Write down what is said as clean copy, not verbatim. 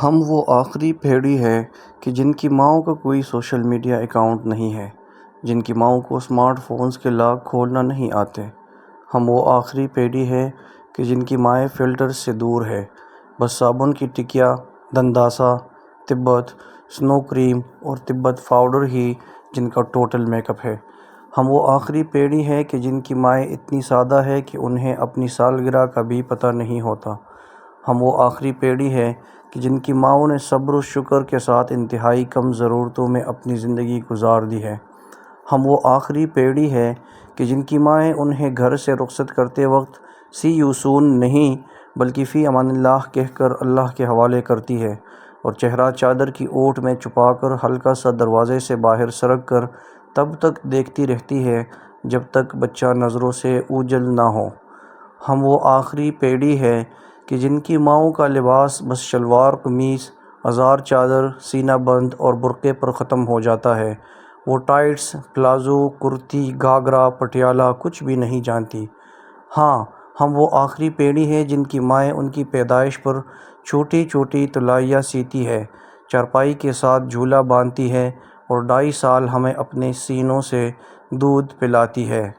ہم وہ آخری پیڑھی ہے کہ جن کی ماؤں کا کوئی سوشل میڈیا اکاؤنٹ نہیں ہے، جن کی ماؤں کو اسمارٹ فونز کے لاک کھولنا نہیں آتے۔ ہم وہ آخری پیڑھی ہے کہ جن کی مائیں فلٹر سے دور ہے، بس صابن کی ٹکیا، دنداسا، تبت سنو کریم اور تبت پاؤڈر ہی جن کا ٹوٹل میک اپ ہے۔ ہم وہ آخری پیڑھی ہے کہ جن کی مائیں اتنی سادہ ہے کہ انہیں اپنی سالگرہ کا بھی پتہ نہیں ہوتا۔ ہم وہ آخری پیڑھی ہے کہ جن کی ماؤں نے صبر و شکر کے ساتھ انتہائی کم ضرورتوں میں اپنی زندگی گزار دی ہے۔ ہم وہ آخری پیڑھی ہے کہ جن کی مائیں انہیں گھر سے رخصت کرتے وقت سی یو سون نہیں بلکہ فی امان اللہ کہہ کر اللہ کے حوالے کرتی ہے، اور چہرہ چادر کی اوٹ میں چھپا کر ہلکا سا دروازے سے باہر سرک کر تب تک دیکھتی رہتی ہے جب تک بچہ نظروں سے اوجھل نہ ہو۔ ہم وہ آخری پیڑھی ہے کہ جن کی ماؤں کا لباس بس شلوار قمیص، ازار چادر، سینہ بند اور برقعے پر ختم ہو جاتا ہے۔ وہ ٹائٹس، پلازو، کرتی، گھاگھرا، پٹیالہ کچھ بھی نہیں جانتی۔ ہاں، ہم وہ آخری پیڑھی ہے جن کی مائیں ان کی پیدائش پر چھوٹی چھوٹی طلائیاں سیتی ہے، چارپائی کے ساتھ جھولا باندھتی ہے اور 2.5 سال ہمیں اپنے سینوں سے دودھ پلاتی ہے۔